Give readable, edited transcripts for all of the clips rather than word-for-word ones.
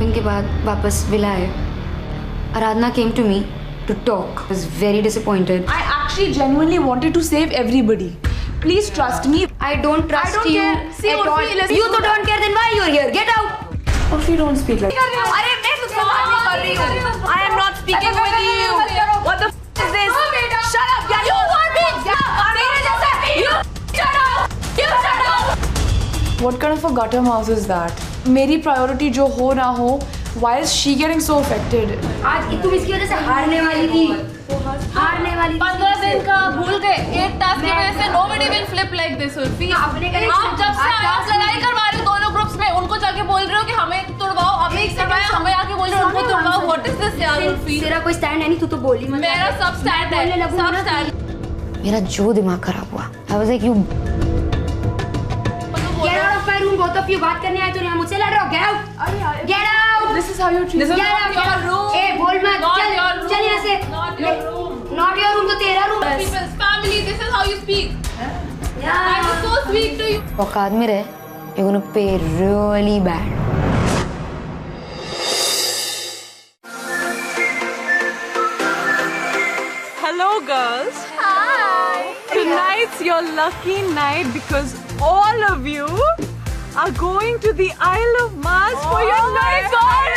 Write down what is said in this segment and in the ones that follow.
Camping के बाद वापस विला आए, आराधना came to me to talk. I was very disappointed. I actually genuinely wanted to save everybody. Please trust me. I don't trust I don't you care. See, at all. listen You to don't care, then why you're here? Get out. Urfi, don't speak like that. अरे मैं तुझसे बात नहीं कर रही हूँ. I am not speaking with you. What the f is this? Shut up. You want me? तेरे जैसा. You shut up. You shut up. What kind of a gutter mouse is that? मेरी priority जो हो ना हो, why is she getting so affected? आज तुम इसकी वजह से हारने वाली थी. हारने वाली. 15 दिन का भूल गए. एक टास्क की वजह से nobody will flip like this. Urfi. आप जब से आप लड़ाई करवा रहे हो दोनों ग्रुप्स में, उनको जाके बोल रहे हो कि हमें तुड़वाओ, हमें करवाया, हमें आके बोल रहे हो उनको तुड़वाओ. What is this यार उर्फी? तेरा कोई स्टैंड है नहीं, तू तो बोली मत. मेरा सब स्टैंड है. सब स्टैंड. मेरा जो दिमाग खराब हुआ. I was like you. Get out of my room, both of you. बात करने आए तो यहाँ मुझसे लड़ रहे हो. Get out. Get out. This is how you treat me. This is not your room. ए बोल मत. चल चल यहाँ से. Not your room. Not your room तो तेरा room. People's family. This is how you speak. I was so sweet to you. औकात में रहे. You're gonna pay really bad. Hello girls. Hi. Tonight's your lucky night because all of you are going to the Isle of Mars for your night out.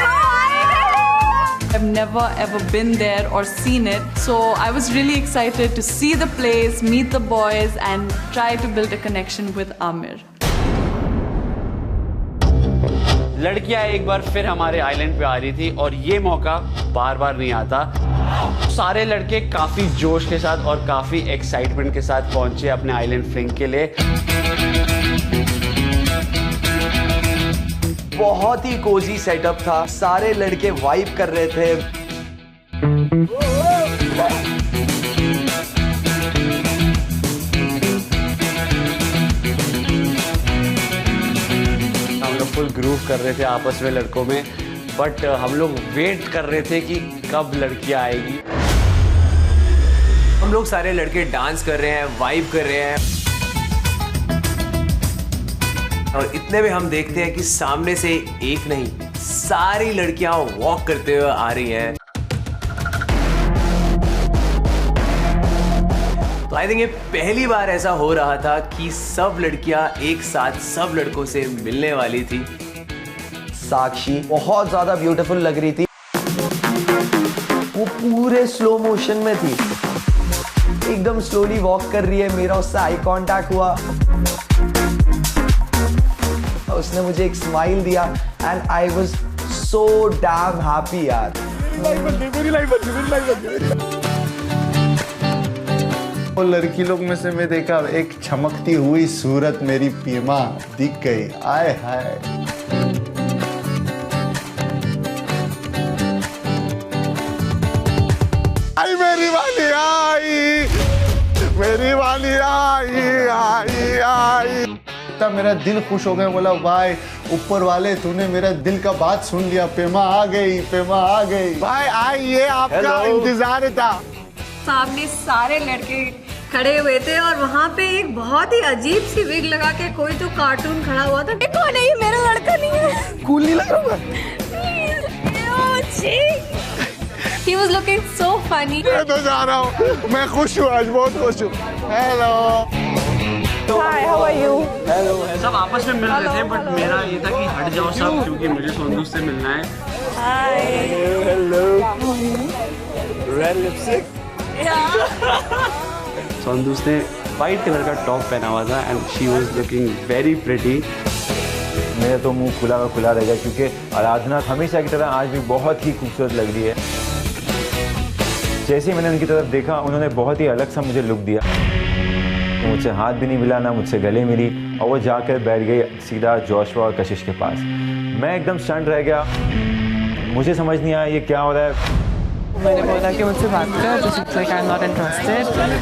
I've never ever been there or seen it, so I was really excited to see the place, meet the boys and try to build a connection with Amir. लड़कियां एक बार फिर हमारे island पे आ रही थी और ये मौका बार बार नहीं आता. सारे लड़के काफी जोश के साथ और काफी एक्साइटमेंट के साथ पहुंचे अपने आइलैंड फ्लिंग के लिए. बहुत ही कोजी सेटअप था. सारे लड़के वाइब कर रहे थे. हम लोग फुल ग्रूव कर रहे थे आपस में लड़कों में, बट हम लोग वेट कर रहे थे कि कब लड़कियां आएगी. हम लोग सारे लड़के डांस कर रहे हैं, वाइब कर रहे हैं और इतने में हम देखते हैं कि सामने से एक नहीं सारी लड़कियां वॉक करते हुए आ रही हैं. तो आई थिंक ये पहली बार ऐसा हो रहा था कि सब लड़कियां एक साथ सब लड़कों से मिलने वाली थी. साक्षी बहुत ज्यादा ब्यूटीफुल लग रही थी. वो पूरे स्लो मोशन में थी, एकदम स्लोली वॉक कर रही है. मेरा उससे आई कांटेक्ट हुआ, उसने मुझे एक स्माइल दिया and I was so damn happy यार. मेरी लाइफ बन गई. वो लड़की लोग में से मैं देखा एक चमकती हुई सूरत मेरी पीमा दिख गई. आय हाय. आई मेरी वाली आई, मेरी वाली आई आई आई. तब मेरा दिल खुश हो गया. बोला भाई ऊपर वाले तूने मेरा दिल का बात सुन लिया. पेमा आ गई, पेमा आ गई. भाई आइए, आपका इंतजार था. सामने सारे लड़के खड़े हुए थे और वहाँ पे एक बहुत ही अजीब सी विग लगा के कोई तो कार्टून खड़ा हुआ था. देखो नहीं, मेरा लड़का नहीं है. कूल नहीं लग रहा. He was looking so funny. मैं तो जा रहा हूँ. मैं खुश हूँ आज, बहुत खुश हूँ. Hello. Hi, how are you? Hello. सब आपस में मिल रहे थे, बट मेरा ये था कि हट जाओ सब, क्योंकि मुझे सोनू से मिलना है. हेलो. Red lipstick. सोनू ने वाइट कलर का टॉप पहना हुआ था and she was looking very pretty. मेरा तो मुंह खुला का खुला रहेगा क्योंकि आराधना हमेशा की तरह आज भी बहुत ही खूबसूरत लग रही है. जैसे ही मैंने उनकी तरफ देखा, उन्होंने बहुत ही अलग सा मुझे लुक दिया. मुझसे हाथ भी नहीं मिला, ना मुझसे गले मिली, और वो जाकर बैठ गई सीधा जोशुआ और कशिश के पास. मैं एकदम स्टंट रह गया. मुझे समझ नहीं आया ये क्या हो रहा है. मैंने बोला कि मुझसे बात कर, तो she's like I'm not interested and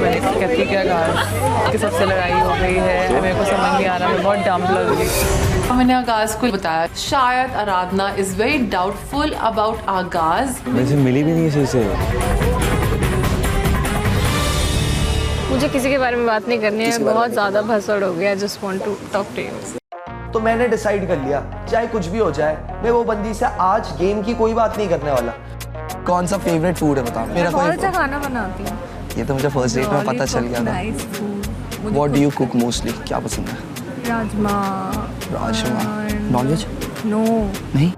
मैंने कहती कि आगाज़ के सबसे लड़ाई हो गई है. मेरे को समझ नहीं आ रहा, मैं बहुत डम लग रही. मैंने आगाज़ को बताया शायद आराधना इज़ वेरी डाउटफुल अबाउट आगाज़. मुझे मिली भी नहीं से. मुझे किसी के बारे में बात नहीं करनी है. बहुत ज़्यादा भसड़ हो गया. Just want to talk to you. तो मैंने डिसाइड कर लिया चाहे कुछ भी हो जाए, मैं वो बंदी से आज गेम की कोई बात नहीं करने वाला। कौन सा फेवरेट फूड है बताओ? मेरा बहुत कोई अच्छा खाना बनाती हूँ। ये तो मुझे फर्स्ट डेट में पता चल गया था। What do you cook mostly? क्या पसंद है? राजमा। नॉनवेज? नो। नहीं।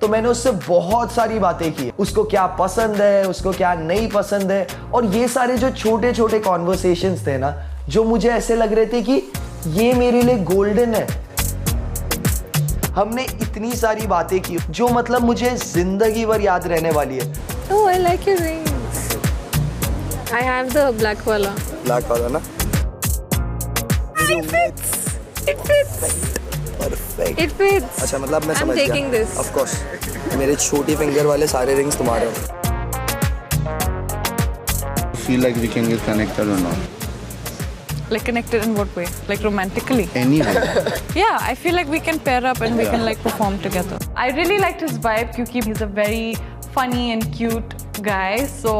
तो मैंने उससे बहुत सारी बातें की, उसको क्या पसंद है, उसको क्या नहीं पसंद है, और ये सारे जो छोटे छोटे कॉन्वर्सेशंस थे ना, जो मुझे ऐसे लग रहे थे कि ये मेरे लिए गोल्डन है। हमने इतनी सारी बातें की जो मतलब मुझे जिंदगी भर याद रहने वाली है। Oh, I like your rings. I have the black wala. Black वाला ना? It fits. It fits. Perfect. It fits. अच्छा मतलब मैं I'm समझ गया। taking this. Of course. मेरे छोटी फिंगर वाले सारे रिंग्स तुम्हारे हैं। Feel like we can get connected or not? Like connected in what way? Like romantically? Anyway. Yeah, I feel like we can pair up and we can like perform together. I really liked his vibe because he's a very funny and cute guy. So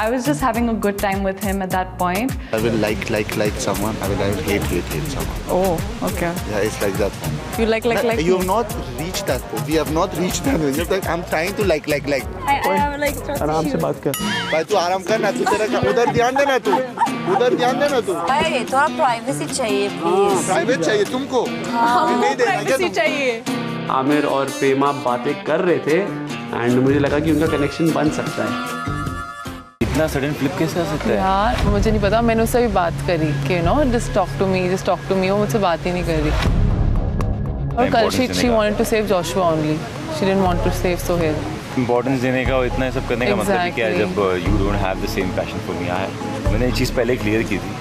I was just having a good time with him at that point. I will like someone. I will hate someone. Oh, okay. Yeah, it's like that. You like You me? have not reached that point. We have not reached that point. You're like, I'm trying to like. I have like trust आराम से issues. बात कर। भाई तू आराम कर ना, तू तेरा उधर ध्यान देना तू। उधर ध्यान देना तू। भाई थोड़ा प्राइवेसी चाहिए प्लीज। प्राइवेट चाहिए तुमको? नहीं देना क्या तुम? चाहिए। आमिर और पेमा बातें कर रहे थे एंड मुझे लगा कि उनका कनेक्शन बन सकता है। इतना सडन फ्लिप कैसे आ सकता है? यार मुझे नहीं पता, मैंने उससे भी बात करी कि जस्ट टॉक टू मी, वो मुझसे बात ही नहीं कर रही। और कल she wanted to save Joshua only. She didn't want to save Sohail. Importance देने का और इतना सब करने का मतलब क्या है जब you don't have the same passion for me. मैंने ये चीज़ पहले क्लियर की थी।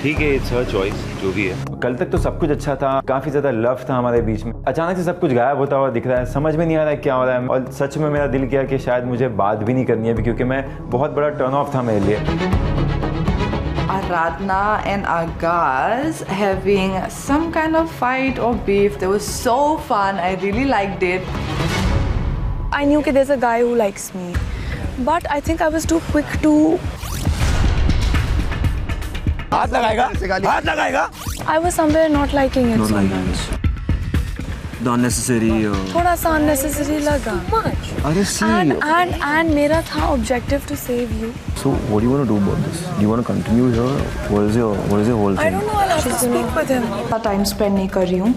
ठीक है, इट्स हर चॉइस, जो भी है। कल तक तो सब कुछ अच्छा था, काफ़ी ज़्यादा लव था हमारे बीच में। अचानक से सब कुछ गायब होता हुआ दिख रहा है, समझ में नहीं आ रहा है क्या हो रहा है। और सच में मेरा दिल किया कि शायद मुझे बात भी नहीं करनी है अभी, क्योंकि मैं बहुत बड़ा टर्न ऑफ था मेरे लिए। Aradhna and Agaz having some kind of fight or beef. That was so fun. I really liked it. I knew that there's a guy who likes me, but I think I was too quick to. हाथ लगाएगा? हाथ लगाएगा? I was somewhere not liking it so much. The unnecessary. थोड़ा सा unnecessary लगा. अरे see. And मेरा था objective to save you. So what do you want to do about this? Do you want to continue here? What is your whole I thing? don't know. I'll have to speak with him. Time spend नहीं कर रही हूँ.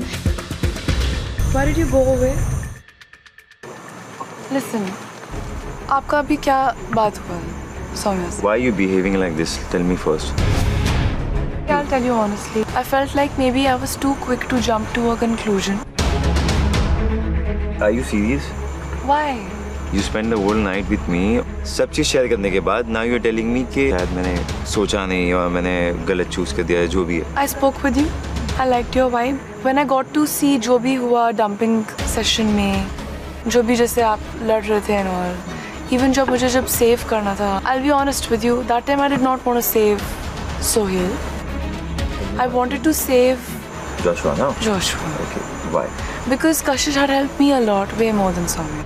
Why did you go away? Listen, आपका अभी क्या बात हुआ है? Soumya से? Why are you behaving like this? Tell me first. I'll tell you honestly. I felt like maybe I was too quick to jump to a conclusion. Are you serious? Why? You spend the whole night with me. सब चीज़ share करने के बाद now you're telling me कि शायद मैंने सोचा नहीं और मैंने गलत चूज कर दिया है, जो भी है। I spoke with you. I liked your vibe. When I got to see जो भी हुआ dumping session में, जो भी जैसे आप लड़ रहे थे and all, even जब मुझे save करना था, I'll be honest with you, that time I did not want to save Sohail. I wanted to save Joshua now? Joshua. Okay. Why? Because Kashish had helped me a lot, way more than Soumya.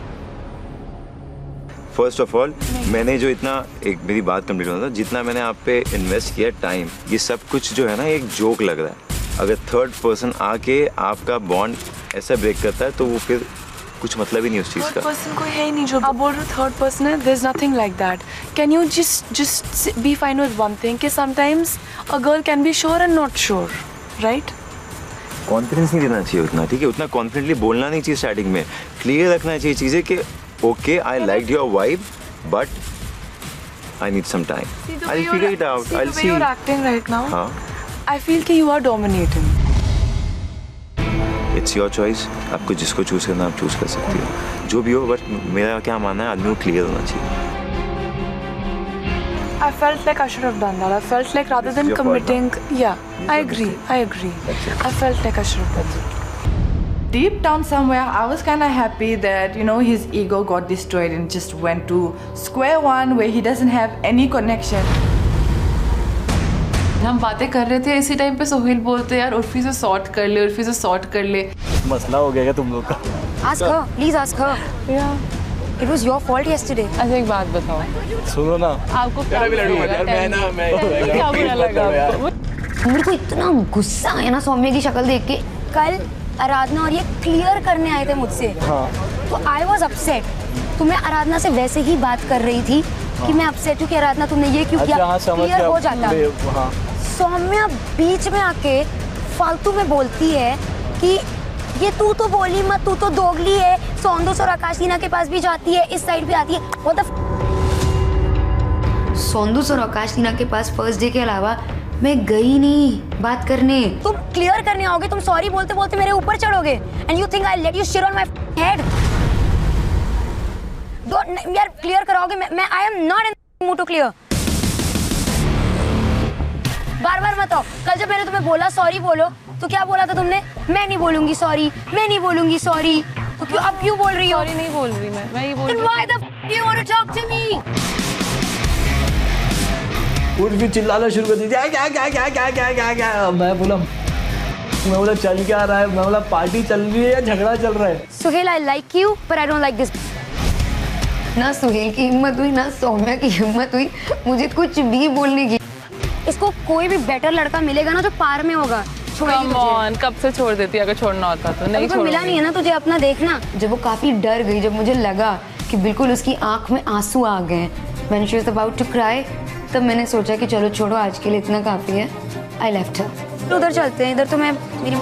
First of all मैंने जो इतना एक मेरी बात complete होना था, जितना मैंने आप पे इन्वेस्ट किया टाइम, ये सब कुछ जो है ना एक जोक लग रहा है। अगर थर्ड पर्सन आके आपका बॉन्ड ऐसा ब्रेक करता है तो वो फिर कुछ मतलब ही नहीं उस चीज़ Third का। person कोई है ही नहीं जो आप बोल रहे हो third person है, there's nothing like that. Can you just be fine with one thing कि sometimes a girl can be sure and not sure, right? Confidence नहीं देना चाहिए उतना, ठीक है? उतना कॉन्फिडेंटली बोलना नहीं चाहिए स्टार्टिंग में। क्लियर रखना चाहिए चीज़ें कि okay I like your vibe but I need some time, I figure it out, I see. You're acting right now. हाँ, I feel कि you are dominating. It's your choice, आपको जिसको चूज करना आप चूज कर सकती हो, जो भी हो। बट मेरा क्या मानना है, आदमी को क्लियर होना चाहिए। I felt like I should have done that. I felt like rather than your fault committing, yeah, I agree. I felt like I should have done that. Deep down somewhere, I was kind of happy that, his ego got destroyed and just went to square one where he doesn't have any connection. हम बातें कर रहे थे, इसी time पे सोहेल बोलते यार उर्फी से सॉर्ट कर ले, उर्फी से सॉर्ट कर ले। मसला हो गया क्या तुम लोग का? Ask her, please ask her. Yeah. It was your fault yesterday. अच्छा एक बात बताओ, सुनो ना, आपको क्या बुरा लगा? क्या बुरा लगा आपको? मेरे को इतना गुस्सा आया ना सौम्य की शक्ल देख के। कल आराधना और ये क्लियर करने आए थे मुझसे। हाँ। तो आई वॉज अपसेट। तो मैं आराधना से वैसे ही बात कर रही थी कि मैं अपसेट हूँ कि आराधना तुमने ये क्यों किया, क्लियर हो जाता। सौम्या बीच में आके फालतू में बोलती है कि ये तू तो बोली मत, तू तो दोगली है, सौंदस और आकाशीना के पास भी जाती है, इस साइड भी आती है। What the सौंदस और आकाशीना के पास फर्स्ट डे के अलावा मैं गई नहीं बात करने। तुम क्लियर करने आओगे, तुम सॉरी बोलते बोलते मेरे ऊपर चढ़ोगे and you think I let you shit on my head. यार क्लियर कराओगे, मैं I am not in mood to clear. बार बार मत आओ। कल जब मैंने तुम्हें बोला सॉरी बोलो, तो क्या बोला था तुमने? मैं नहीं बोलूंगी सॉरी, मैं नहीं बोलूंगी सॉरी। तो क्यों अब क्यों बोल रही हो? सॉरी नहीं बोल रही मैं ये बोल रही हूँ। Why the f you want to talk to me? Urfi चिल्लाना शुरू कर दी, क्या क्या क्या क्या क्या क्या क्या क्या। मैं बोला चल क्या रहा है? मैं बोला पार्टी चल रही है या झगड़ा चल रहा है? सुहेल आई लाइक यू पर आई डोंट लाइक दिस। ना सुहेल की हिम्मत हुई ना सौम्या की हिम्मत हुई मुझे कुछ भी बोलने की। इसको कोई भी बेटर लड़का मिलेगा ना जो पार में होगा। Come on, कब से छोड़ देती अगर छोड़ना होता तो? नहीं छोड़। मिला नहीं है ना तुझे अपना, देखना। जब वो काफी डर गई, जब मुझे लगा कि बिल्कुल उसकी आंख में आंसू आ गए, when she was about to cry, तब मैंने सोचा कि चलो छोड़ो आज के लिए इतना काफी है। I left her। तो उधर चलते हैं, इधर तो मैं मेरी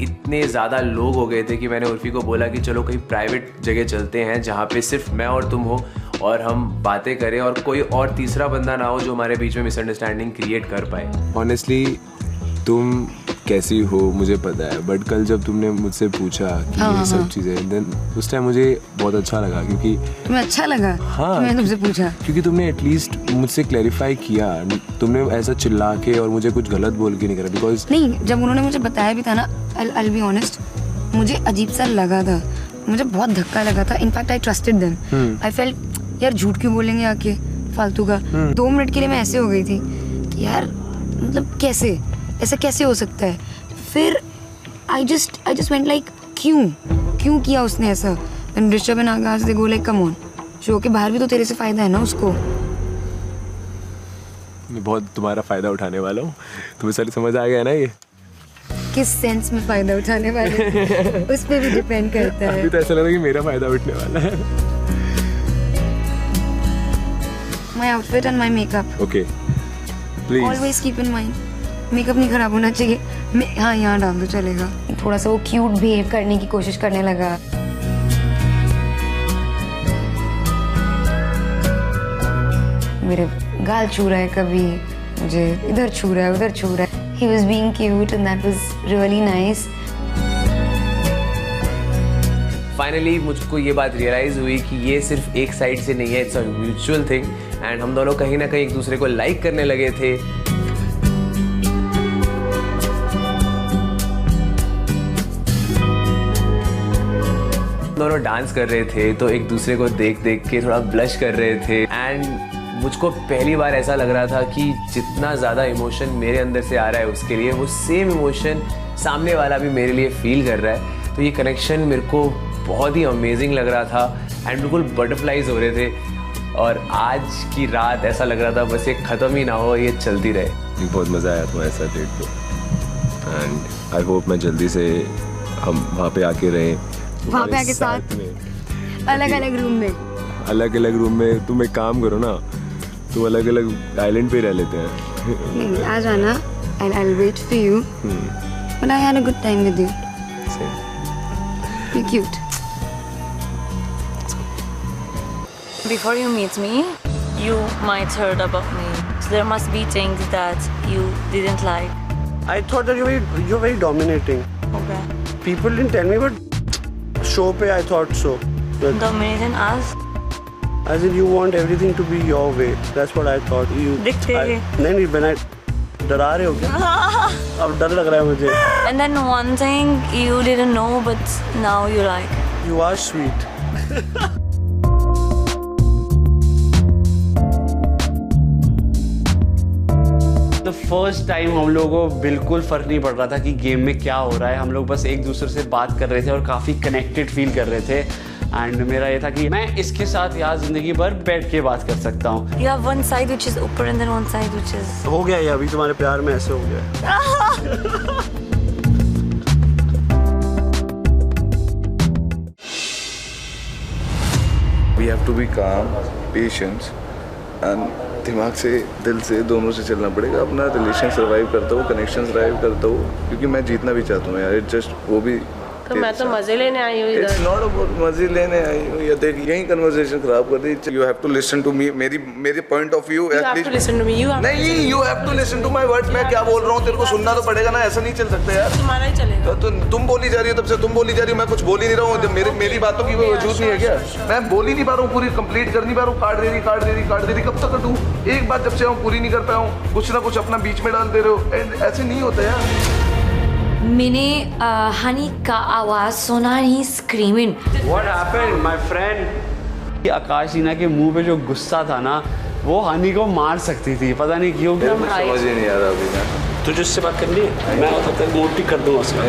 इतने ज़्यादा लोग हो गए थे कि मैंने उर्फी को बोला कि चलो कहीं प्राइवेट जगह चलते हैं जहाँ पे सिर्फ मैं और तुम हो और हम बातें करें और कोई और तीसरा बंदा ना हो जो हमारे बीच में मिसअंडरस्टैंडिंग क्रिएट कर पाए। ऑनेस्टली तुम कैसी हो मुझे पता है, बट कल जब तुमने मुझसे पूछा कि ये सब चीज़ें, देन उस टाइम मुझे बहुत अच्छा लगा। क्योंकि तुम्हें अच्छा लगा? हाँ, मैंने तुमसे पूछा क्योंकि तुमने एटलीस्ट मुझसे क्लैरिफाई किया। तुमने ऐसा चिल्ला के और मुझे कुछ गलत बोल के नहीं करा। बिकॉज नहीं, जब उन्होंने मुझे बताया भी था ना, I'll be honest, मुझे अजीब सा लगा था, मुझे बहुत धक्का लगा था। In fact I trusted them. I felt यार झूठ क्यों बोलेंगे आके फालतू का। 2 मिनट के लिए मैं ऐसे हो गई थी कि यार मतलब कैसे ऐसा कैसे हो सकता है। फिर आई जस्ट वेंट लाइक क्यों किया उसने ऐसा। Rishabh and Akash they go like come on, show के बाहर भी तो तेरे से फायदा है ना उसको। मैं बहुत तुम्हारा फायदा उठाने वाला हूँ, तुम्हें सारी समझ आ गया ना। ये किस सेंस में फायदा उठाने वाले उस पे भी डिपेंड करता है। अभी तो ऐसा लग रहा है कि मेरा फायदा उठने वाला है। My outfit and my makeup. Okay. Please. Always keep in mind. Makeup नहीं खराब होना चाहिए। हाँ यहाँ डाल दो चलेगा। थोड़ा सा वो क्यूट बिहेव करने की कोशिश करने लगा। मेरे गाल छू रहा है, कभी मुझे इधर छू रहा है उधर छू रहा है। He was being cute and that was really nice. Finally मुझको ये बात रियलाइज हुई कि ये सिर्फ एक साइड से नहीं है, it's a mutual thing and हम दोनों कहीं ना कहीं एक दूसरे को लाइक करने लगे थे। दोनों डांस कर रहे थे तो एक दूसरे को देख देख के थोड़ा ब्लश कर रहे थे एंड मुझको पहली बार ऐसा लग रहा था कि जितना ज़्यादा इमोशन मेरे अंदर से आ रहा है उसके लिए वो सेम इमोशन सामने वाला भी मेरे लिए फील कर रहा है। तो ये कनेक्शन मेरे को बहुत ही अमेजिंग लग रहा था एंड बिल्कुल बटरफ्लाइज हो रहे थे और आज की रात ऐसा लग रहा था बस ये ख़त्म ही ना हो, ये चलती रहे। बहुत मज़ा आया तुम्हारे साथ डेट पे एंड आई होप मैं जल्दी से हम वहाँ पे आके रहें, वहाँ पे आके साथ में अलग अलग रूम में। तुम एक काम करो ना, तुम अलग अलग आइलैंड पे रह लेते हैं। आ जाना, I'll wait for you. But I had a good time with you. Same. You're cute. Before you meet me, you might heard about me. So there must be things that you didn't like. I thought that you're very dominating. Okay. People didn't tell me, but show pe I thought so. But Dominating us? as in you want everything to be your way. That's what I thought. नहीं when I डरा रहे हो क्या? अब डर लग रहा है मुझे। And then one thing you didn't know, but now you like. You are sweet. तो फर्स्ट टाइम हम लोगों को बिल्कुल फ़र्क नहीं पड़ रहा था कि गेम में क्या हो रहा है। हम लोग बस एक दूसरे से बात कर रहे थे और काफ़ी कनेक्टेड फील कर रहे थे एंड मेरा ये था कि मैं इसके साथ यहाँ जिंदगी भर बैठ के बात कर सकता हूँ. You have one side which is upper and then one side which is. हो गया ये, अभी तुम्हारे प्यार में ऐसे हो गया. We have to be calm, patient and दिमाग से दिल से दोनों से चलना पड़ेगा. अपना रिलेशन सर्वाइव करता हूँ, कनेक्शन सर्वाइव करता हूँ, क्योंकि मैं जीतना भी चाहता हूँ यार. इट जस्ट वो भी तो मैं तो मजे लेने आई हूँ इधर. इट्स नॉट अबाउट मजे लेने आई हूँ. ये देख यही कन्वर्सेशन खराब कर दी. You have to listen to me. मेरे point of view at least listen to me. नहीं, you have to listen to my words. मैं क्या बोल रहा हूँ तेरे को सुनना तो पड़ेगा ना. ऐसा नहीं चल सकता यार. तुम्हारा ही चलेगा. तो तुम बोली जा रही हो, तब से तुम बोली जा रही हो. मैं कुछ बोल ही नहीं रहा हूँ. मेरी बातों की कोई वजूद नहीं है क्या? मैं बोल ही नहीं पा रहा हूँ, पूरी कंप्लीट कर नहीं पा रहा हूँ. काट दे रही. कब तक कटूँ? एक बात जब से हम पूरी नहीं कर पाया हूँ, कुछ ना कुछ अपना बीच में डाल दे रहे हो. एंड ऐसे नहीं होता यार. मैंने हनी का आवाज सुना नहीं. Screaming. What happened, my friend? आकाश नीना के मुंह पे जो गुस्सा था ना, वो हनी को मार सकती थी. पता नहीं क्यों. समझ ही नहीं आ रहा अभी ना. तुझे उससे बात करनी है? मैं तब तक मोटी कर दूंगा उसमें.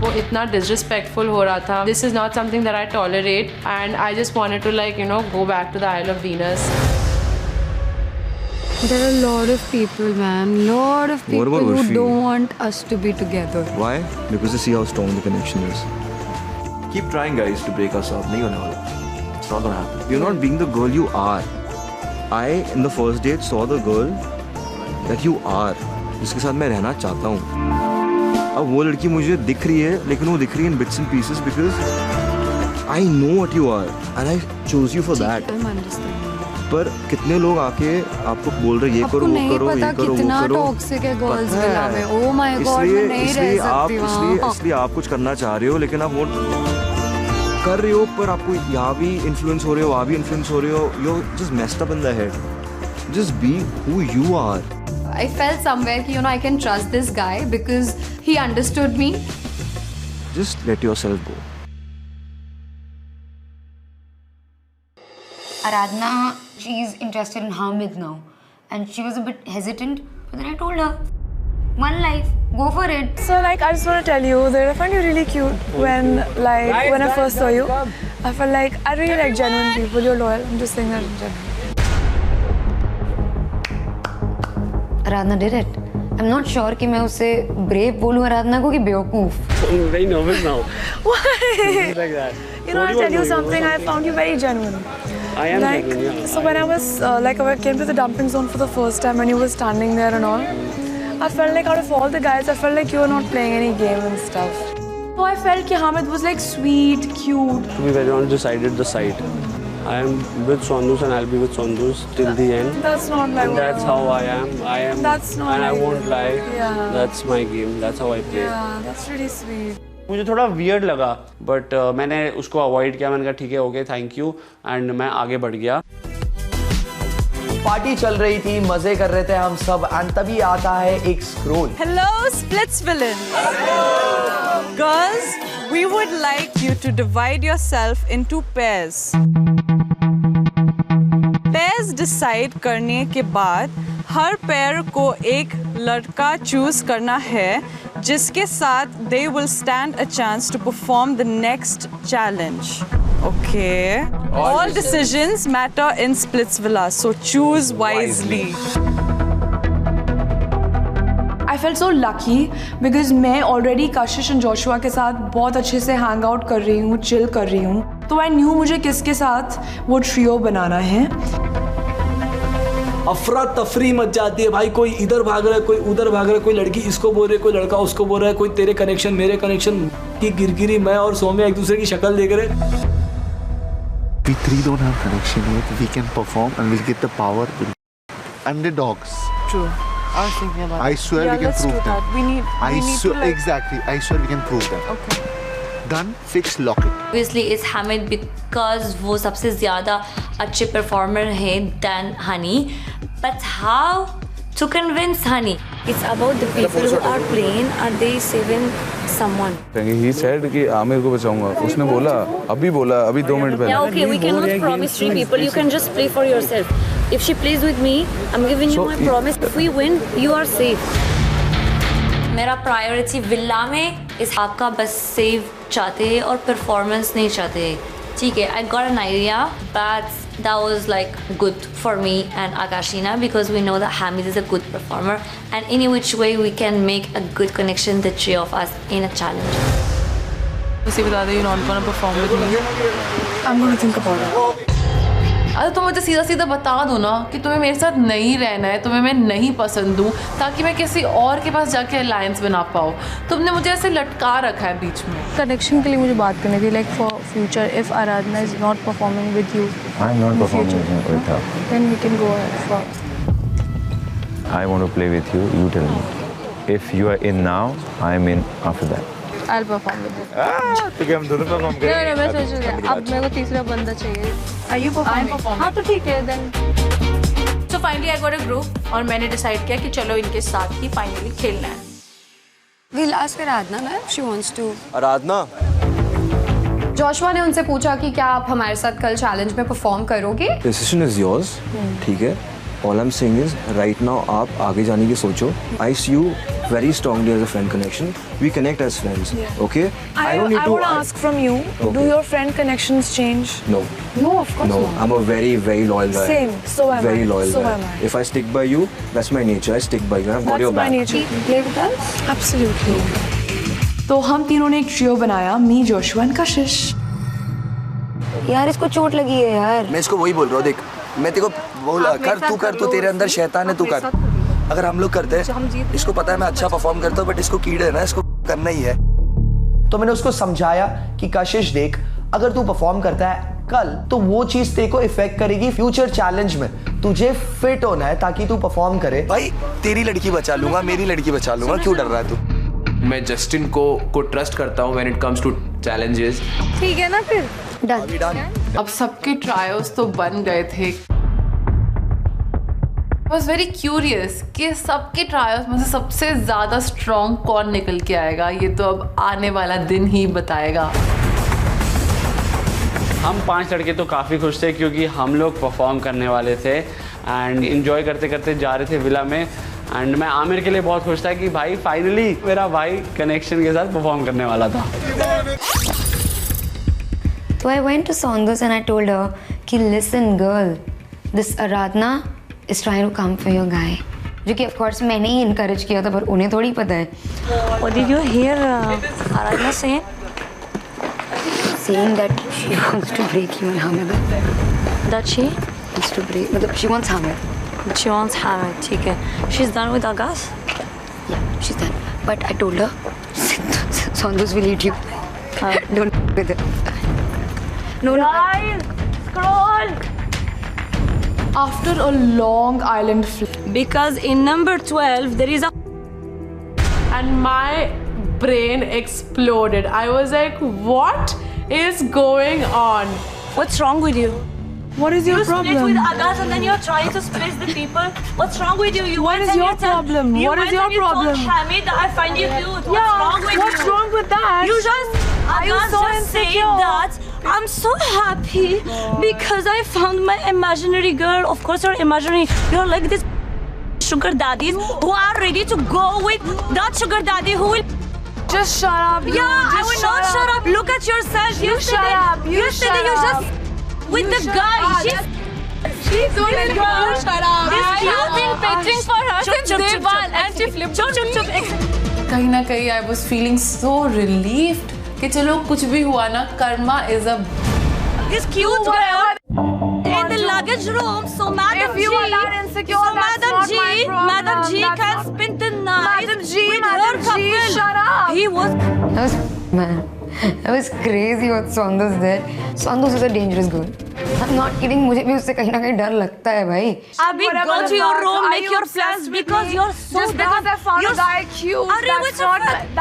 वो इतना डिसरिस्पेक्टफुल हो रहा था. This is not something that I tolerate and I just wanted to like you know go back to the isle of Venus. There are a lot of people, man. Lot of people who don't want us to be together. Why? Because they see how strong the connection is. Keep trying, guys, to break us up. नहीं होने वाला. It's not gonna happen. You're not being the girl you are. I, in the first date, saw the girl that you are. जिसके साथ मैं रहना चाहता हूँ. अब वो लड़की मुझे दिख रही है, लेकिन वो दिख रही है in bits and pieces because I know what you are and I chose you for that. I'm understanding. पर कितने लोग आके आपको बोल रहे ये करो वो करो ये करो वो करो. टॉक्सिक है गर्ल्स विला में. ओह माय गॉड, मैं नहीं रह सकती वहाँ. इसलिए आप कुछ करना चाह रहे हो, लेकिन आप वो कर रहे हो, पर आपको यहाँ भी इन्फ्लुएंस हो रहे हो, वहाँ भी इन्फ्लुएंस हो रहे हो. You just messed up in the head. Just be who you are. I felt somewhere कि I can trust this guy because he understood me. Just let yourself go. Aradhana, she's interested in Hamid now, and she was a bit hesitant. But then I told her, one life, go for it. So like, I just want to tell you that I found you really cute when I first saw you. I felt like I really like genuine people. You're loyal. I'm just saying that in general. Aradhana did it. I'm not sure कि मैं उसे brave बोलूँ Aradhana को कि बेवकूफ. I'm very nervous now. Why? Like that. I'll tell you something. I found you very genuine. I am genuine, yeah. So when I was I came to the dumping zone for the first time when you were standing there and all, I felt like out of all the guys, I felt like you were not playing any game and stuff. So I felt that Hamid was like sweet, cute. To be very honest, decided the side. I am with Sondus and I'll be with Sondus till the end. That's not like. And that's how I am. That's not. And like I won't lie. Yeah. That's my game. That's how I play. Yeah, that's really sweet. मुझे थोड़ा weird लगा, but मैंने उसको avoid किया. मैंने कहा ठीक है, ओके, थैंक यू, एंड मैं आगे बढ़ गया. पार्टी चल रही थी, मजे कर रहे थे हम सब, एंड तभी आता है एक scroll. Hello, Splits villain. Girls, we would like you to divide yourself into pairs. Pairs decide करने के बाद हर पेयर को एक लड़का चूज करना है जिसके साथ they will stand a chance to perform the next challenge. Okay. All decisions matter in Splitsvilla, so choose wisely. I felt so lucky because मैं already Kashish and Joshua के साथ बहुत अच्छे से hang out कर रही हूँ, chill कर रही हूँ. तो I knew मुझे किसके साथ वो trio बनाना है. अफरा तफरी मच जाती है भाई. कोई इधर भाग रहा है, कोई उधर भाग रहा है, कोई लड़की इसको बोल रही है, कोई लड़का उसको बोल रहा है, कोई तेरे कनेक्शन मेरे कनेक्शन की गिरगिरी. मैं और सौम्या एक दूसरे की शक्ल देख रहे. We three don't have connection yet. We can perform and we'll get the power. Underdogs. True. I was thinking about. I swear we can prove that. We need to like... Exactly. I swear we can prove that. Okay. Done. Fix. Lock it. Obviously, it's Hamid because वो सबसे ज़्यादा अच्छे performer है than Honey. But how to convince Honey? It's about the people who are playing. Are they saving someone? He said कि आमिर को बचाऊंगा. उसने बोला, अभी 2 मिनट पहले. Yeah, okay. We cannot promise 3 people. You can just play for yourself. If she plays with me, I'm giving you my promise. If we win, you are safe. मेरा priority villa में इस आपका बस save चाहते हैं और performance नहीं चाहते हैं. ठीक है, I got an idea, but that was like good for me and Akashina because we know that Hamid is a good performer and any which way we can make a good connection, the three of us in a challenge. उसे बता दे you're not gonna perform with me. I'm gonna think about it. अरे तुम मुझे सीधा सीधा बता दो ना कि तुम्हें मेरे साथ नहीं रहना है, तुम्हें मैं नहीं पसंद हूँ, ताकि मैं किसी और के पास जाके अलायंस बना पाऊँ. तुमने मुझे ऐसे लटका रखा है बीच में. कनेक्शन के लिए मुझे बात करनी थी, like for future if Aradhana is not performing with you, I am not performing with her, then we can go ahead for. I want to play with you, you tell me. If you are in now, I am in after that. I'll perform with you. ठीक है, हम दोनों perform करेंगे. नहीं, मैं सोच रही हूँ अब मेरे को तीसरा बंदा चाहिए. Are you performing? हाँ तो ठीक है then. So finally I got a group और मैंने डिसाइड किया कि चलो इनके साथ ही फाइनली खेलना है. We'll ask Aradhana if she wants to. Aradhana. Joshua ने उनसे पूछा कि क्या आप हमारे साथ कल चैलेंज में परफॉर्म करोगे? Decision is yours. ठीक है. All I'm saying is right now आप आगे जाने की सोचो. I see you very strongly as a friend connection. We connect as friends. Okay? I don't need I to. want to ask from you. Okay. Do your friend connections change? No. No, of course No. not. I'm a very very loyal guy. Same. So am I. Very loyal So guy. am I. If I stick by you, that's my nature. I stick by you. I've got That's your my back. nature. Play with us? Absolutely. तो हम तीनों ने एक trio बनाया, मी, Joshua और कशिश. यार इसको चोट लगी है यार. मैं इसको वही बोल रहा हूँ. देख, मैं तेरे को बोला कर तू तेरे अंदर शैतान है, तू कर. अगर हम लोग करते हैं, इसको पता है मैं अच्छा परफॉर्म करता हूँ, बट इसको कीड़े है ना, इसको करना ही है. तो मैंने उसको समझाया कि कशिश देख, अगर तू परफॉर्म करता है कल तो वो चीज तेरे को इफेक्ट करेगी फ्यूचर चैलेंज में. तुझे फिट होना है ताकि तू परफॉर्म करे. भाई तेरी लड़की बचा लूंगा, मेरी लड़की बचा लूंगा, क्यों डर रहा है तू? मैं जस्टिन को ट्रस्ट करता हूँ when it comes to challenges. ठीक है ना फिर. Done. अब सबके ट्रायल्स तो बन गए थे. I was very curious कि सबके ट्रायल्स में से सबसे ज़्यादा स्ट्रॉन्ग कौन निकल के आएगा. ये तो अब आने वाला दिन ही बताएगा. हम 5 लड़के तो काफ़ी खुश थे क्योंकि हम लोग परफॉर्म करने वाले थे एंड इन्जॉय करते करते जा रहे थे विला में. एंड मैं आमिर के लिए बहुत खुश था कि भाई फाइनली मेरा भाई कनेक्शन के साथ परफॉर्म करने वाला था. So I went to Saunders and I told her कि listen girl, this Aradhana is trying to come for your guy. जो कि of course मैंने ही encourage किया था पर उन्हें थोड़ी पता है. What did you hear Aradhana say? Saying that she wants to break him and Hamid. That she wants to break. मतलब she wants Hamid. She wants Hamid. ठीक है. She's done with Agas? Yeah, she's done. But I told her, Saunders will eat you. Don't with it. No. Scroll. After a long island flight. Because in number 12 there is a. And my brain exploded. I was like, what is going on? What's wrong with you? What is your problem? You split with Agas and then you're trying to split the people. What's wrong with you? What is your problem? What is your problem? Hamid, I find you cute. What's wrong with you? What's wrong with that? You just. Agas so just saying that. I'm so happy because I found my imaginary girl. Of course, you're imaginary. You're like this sugar daddies who are ready to go with that sugar daddy who will. Just shut up. Yeah, I will not shut up. Look at yourself. You shut up. You just with the guy. She's doing it. Shut up. You've been pitching for her since day one and she flipped. कहीं ना कहीं I was feeling so relieved कि चलो कुछ भी हुआ ना, karma is a. This cute girl in the luggage room. So Madam G, Madam G can spend the night with her couple. Shut up. He was. That was crazy what Saunders did. Saunders is a dangerous girl. I'm not kidding. मुझे भी उससे कहीं ना कहीं डर लगता है भाई. Abhi, go to your room, make your plans because you're so. Just because I found a guy cute.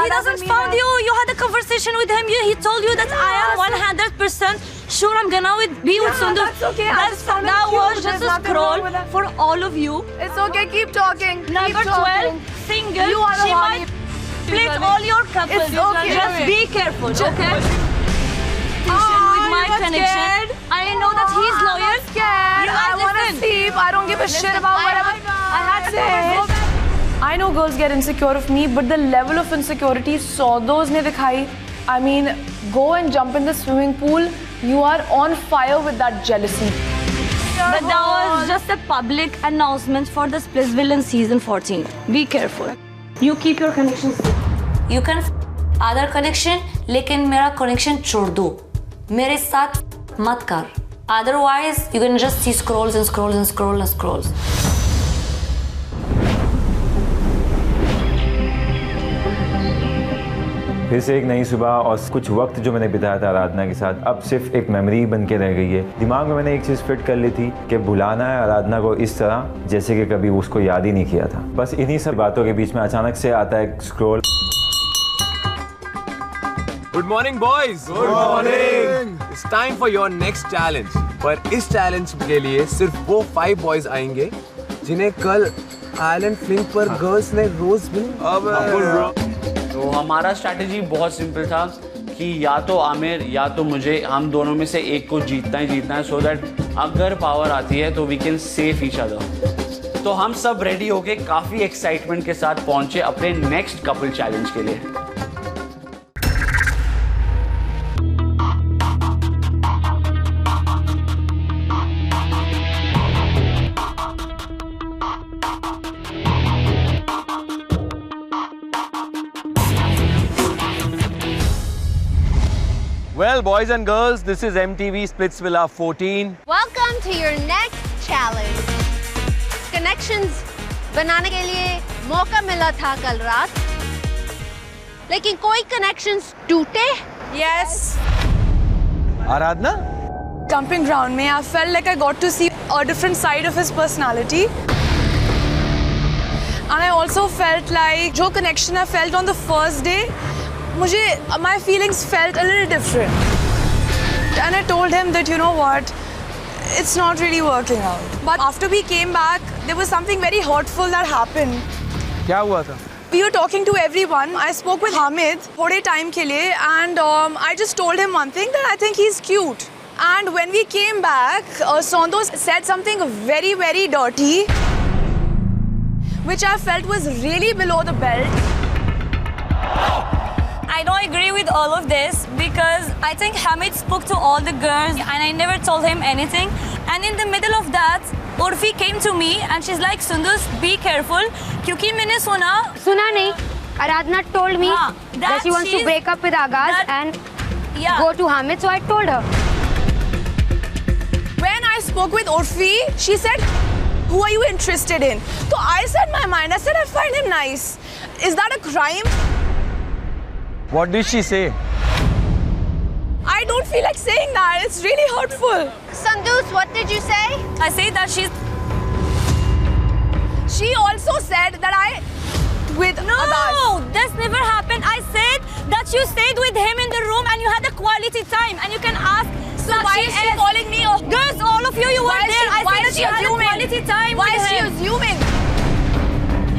He doesn't found you. You had a conversation with him. He told you that I am 100% sure I'm gonna be with Sundar. That's okay. That was just a scroll for all of you. It's okay. Keep talking. Number 12, single. You are the she one. might split all your couples. It's okay. Just be careful, okay? With my connection, I know that he's loyal. I'm scared. I want to sleep. I don't give a shit about whatever. I had to. I know girls get insecure of me, but the level of insecurity Saudos ne dikhai. I mean, go and jump in the swimming pool. You are on fire with that jealousy. But that was just a public announcement for the Splitsville season 14. Be careful. You keep your connections. You can other connection, लेकिन मेरा connection छोड़ दो. मेरे साथ मत कर. Otherwise, you can just see scrolls and scrolls and scrolls and scrolls. फिर से एक नई सुबह और कुछ वक्त जो मैंने बिताया था आराधना के साथ अब सिर्फ एक मेमोरी बन के रह गई है। दिमाग में मैंने एक चीज़ फिट कर ली थी कि बुलाना है आराधना को इस तरह जैसे कि कभी उसको याद ही नहीं किया था। बस इन्हीं सब बातों के बीच में अचानक से आता है scroll. Good morning boys. Good morning. It's time for your next challenge. पर इस चैलेंज के लिए सिर्फ वो 5 बॉयज आएंगे जिन्हें कल आइलैंड फ्लिंग पर गर्ल्स ने रोज भी। तो हमारा स्ट्रैटेजी बहुत सिंपल था कि या तो आमिर या तो मुझे, हम दोनों में से एक को जीतना है सो दैट अगर पावर आती है तो we can save each other. तो हम सब रेडी होके काफ़ी एक्साइटमेंट के साथ पहुंचे अपने नेक्स्ट कपल चैलेंज के लिए। Well, boys and girls, this is MTV Splitsvilla 14. Welcome to your next challenge. Connections बनाने के लिए मौका मिला था कल रात, लेकिन कोई connections टूटे? Yes. आराधना? Dumping ground में I felt like I got to see a different side of his personality. And I also felt like जो connection I felt on the first day, my feelings felt a little different. And I told him that, you know what, it's not really working out. But after we came back, there was something very hurtful that happened. क्या हुआ था? We were talking to everyone. I spoke with Hamid थोड़े time के लिए, and I just told him one thing, that I think he's cute. And when we came back, Sondos said something very, very dirty, which I felt was really below the belt. I don't agree with all of this because I think Hamid spoke to all the girls and I never told him anything. And in the middle of that, Urfi came to me and she's like, Sundus, be careful. क्योंकि मैंने सुना नहीं. Aradhana told me that she wants to break up with Agaz and go to Hamid, so I told her. When I spoke with Urfi, she said, who are you interested in? So I said my mind. I said I find him nice. Is that a crime? What did she say? I don't feel like saying that. It's really hurtful. Sandus, what did you say? I say that She also said that I with Agaz. No, this never happened. I said that you stayed with him in the room and you had a quality time. And you can ask. So why is she calling me? Girls, all of you were there. I said that she had a quality time. Why is she assuming?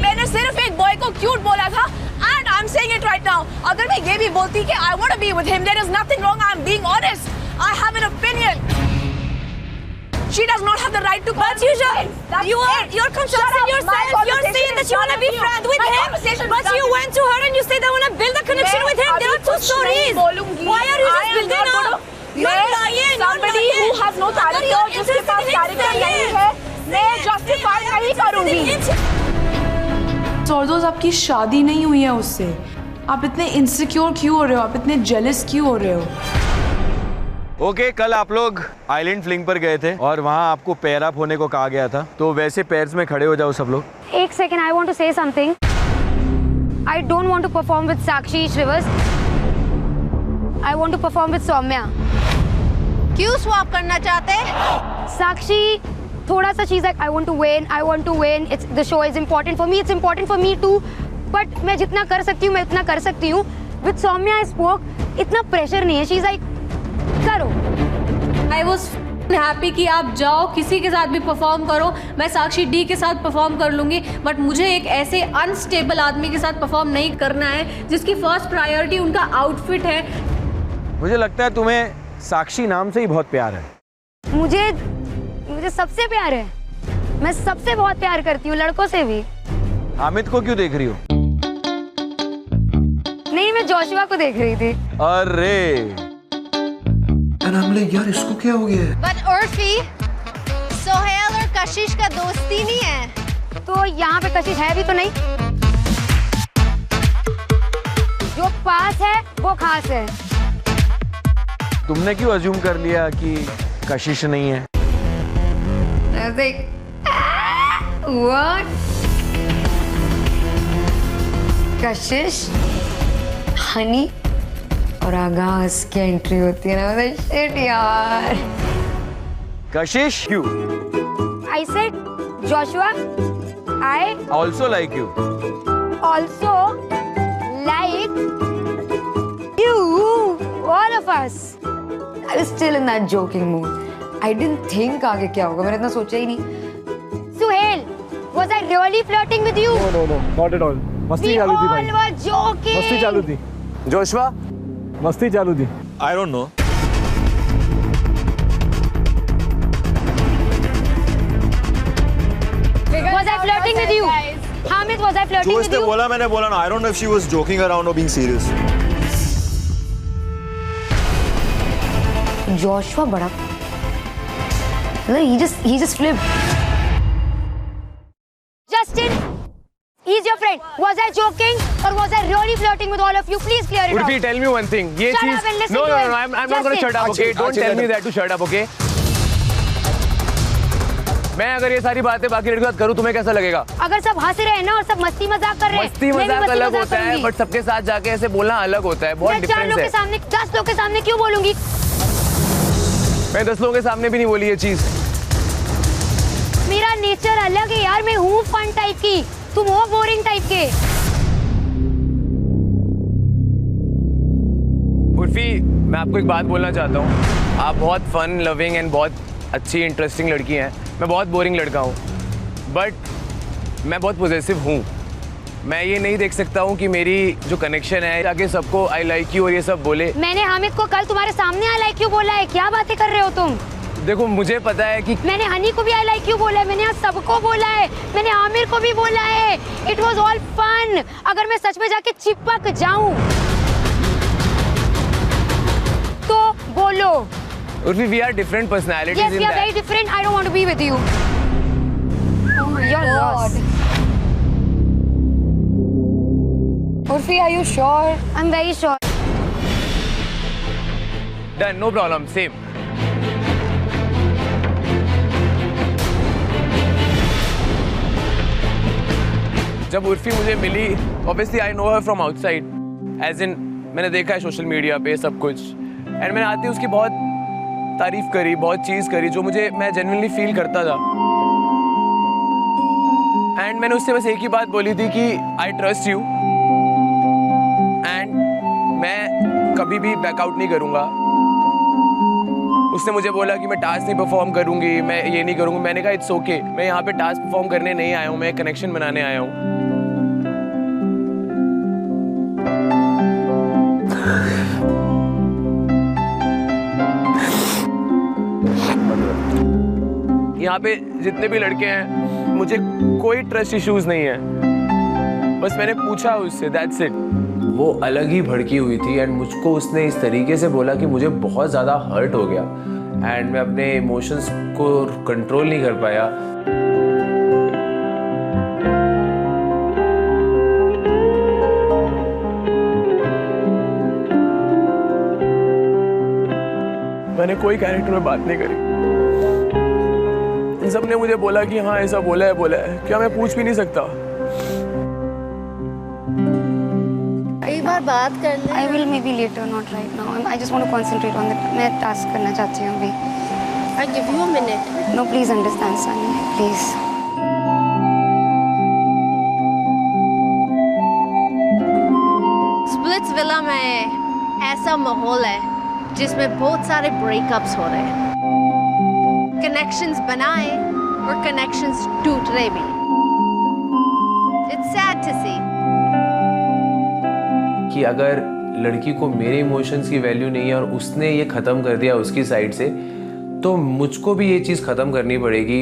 मैंने सिर्फ एक boy को cute बोला था. And I'm saying it right now. अगर मैं ये भी बोलती कि I want to be with him, there is nothing wrong. I'm being honest. I have an opinion. She does not have the right to. But you're contradicting yourself. You're saying that you want to be friends with him, but you went to her and you said I want to build a connection with him. There are two stories. Why are you just building up? You're lying. Somebody who has no character, जिसके पास character नहीं है, मैं justify नहीं करूँगी. सौरदोज, आपकी शादी नहीं हुई है उससे. आप इतने इनसिक्योर क्यों हो रहे हो? आप इतने जेलस क्यों हो रहे हो? ओके, कल आप लोग आइलैंड फ्लिंग पर गए थे और वहाँ आपको पेयर अप होने को कहा गया था, तो वैसे पेयर्स में खड़े हो जाओ सब लोग. एक second, I want to say something. I don't want to perform with Sakshi Shrivas. I want to perform with Soumya. क्यों swap करना चाहते? Sakshi थोड़ा सा चीज़ है, I want to win. It's the show is important for me. It's important for me too. But मैं जितना कर सकती हूँ मैं उतना कर सकती हूँ. With Soumya I spoke. इतना pressure नहीं है. She's like करो. I was happy कि आप जाओ किसी के साथ भी परफॉर्म करो. मैं साक्षी डी के साथ परफॉर्म कर लूँगी. बट मुझे एक ऐसे अनस्टेबल आदमी के साथ परफॉर्म नहीं करना है जिसकी फर्स्ट प्रायोरिटी उनका आउटफिट है. मुझे लगता है तुम्हें साक्षी नाम से ही बहुत प्यार है. मुझे सबसे प्यार है. मैं सबसे बहुत प्यार करती हूँ, लड़कों से भी. हामिद को क्यों देख रही हो? नहीं, मैं जोशुआ को देख रही थी। अरे यार इसको क्या हो गया है? बट उर्फी, सोहेल और कशिश का दोस्ती नहीं है। तो यहाँ पे कशिश है भी तो नहीं। जो पास है वो खास है। तुमने क्यों अज्यूम कर लिया कि कशिश नहीं है? What? कशिश, हनी और आगाज की एंट्री होती है ना, शिट यार। कशिश क्यों? I said Joshua, I Also like you. also like you, all of us. I was still in that joking mood. I didn't think आगे क्या होगा, मैंने इतना सोचा ही नहीं। Suhail, was I really flirting with you? No, not at all. मस्ती चालू थी भाई। We all were joking. मस्ती चालू थी। जोशवा? मस्ती चालू थी। I don't know. Was I flirting with you? Hamid, was I flirting जो with इसने you? बोला मैंने बोला ना. I don't know if she was joking around or being serious. Joshua बड़ा, he just flipped. Justin, he's your friend. Was I joking or was I really flirting with all of you? Please clear it Urfi, out. tell me one thing. ये Shut चीज. up and listen No, to it. I'm not going to shut up. Okay, don't tell me that to shut up. Okay. मैं अगर ये सारी बातें बाकी लड़कियों के साथ करूँ तुम्हें कैसा लगेगा? अगर सब हंस रहे हैं ना और सब मस्ती मजाक कर रहे हैं, मस्ती मजाक अलग होता है, बट सबके साथ जाके ऐसे बोलना अलग होता है, बहुत मैं 4 लोग डिफरेंस के है। सामने 10 लोग के सामने क्यों बोलूंगी? मैं 10 लोगों के सामने भी नहीं बोली ये चीज। मेरा नेचर अलग है यार, मैं हूँ फन टाइप की, तुम हो बोरिंग टाइप के। उर्फी, मैं आपको एक बात बोलना चाहता हूँ। आप बहुत फन लविंग एंड बहुत अच्छी इंटरेस्टिंग लड़की हैं। मैं बहुत बोरिंग लड़का हूँ, बट मैं बहुत पॉजिटिव हूँ। मैं ये नहीं देख सकता हूँ कि मेरी जो कनेक्शन है जाके सबको आई लाइक यू और ये सब बोले। मैंने हामिद को कल तुम्हारे सामने आई लाइक यू बोला है, क्या बातें कर रहे हो तुम? देखो मुझे पता है कि मैंने हनी को भी आई लाइक यू बोला है, मैंने आज सबको बोला है, मैंने आमिर को भी बोला है। It was all fun. अगर मैं सच में जाके चिपक जाऊं तो बोलो। Urfi, we are different personalities Yes, we are very different. I don't want to be with you. Oh my God. Urfi, are you sure? I'm very sure. Done, no problem, same. जब उर्फी मुझे मिली, obviously I know her from outside, as in मैंने देखा है social media पे सब कुछ, and मैंने आते उसकी बहुत तारीफ करी, बहुत चीज़ करी जो मैं जेन्युइनली फील करता था। एंड मैंने उससे बस एक ही बात बोली थी कि आई ट्रस्ट यू एंड मैं कभी भी बैकआउट नहीं करूँगा। उसने मुझे बोला कि मैं टास्क नहीं परफॉर्म करूँगी, मैं ये नहीं करूँगी। मैंने कहा इट्स ओके, मैं यहाँ पे टास्क परफॉर्म करने नहीं आया हूँ, मैं कनेक्शन बनाने आया हूँ। यहाँ पे जितने भी लड़के हैं मुझे कोई ट्रस्ट इश्यूज नहीं है, बस मैंने पूछा उससे, दैट्स इट। वो अलग ही भड़की हुई थी एंड मुझको उसने इस तरीके से बोला कि मुझे बहुत ज़्यादा हर्ट हो गया एंड मैं अपने इमोशंस को कंट्रोल नहीं कर पाया। मैंने कोई कैरेक्टर में बात नहीं करी। इन सब ने मुझे बोला कि हाँ ऐसा बोला है, क्या मैं पूछ भी नहीं सकता? एक बार बात कर ले। I will maybe later, not right now. I just want to concentrate on that. मैं टास्क करना चाहती हूँ अभी। I give you a minute. No, please understand, Sunny. Please. Splits villa में ऐसा माहौल है जिसमें बहुत सारे ब्रेकअप्स हो रहे हैं, कनेक्शंस बनाए और कनेक्शंस टूट रहे भी। It's sad to see. कि अगर लड़की को मेरे इमोशंस की वैल्यू नहीं है और उसने ये ख़त्म कर दिया उसकी साइड से, तो मुझको भी ये चीज़ ख़त्म करनी पड़ेगी।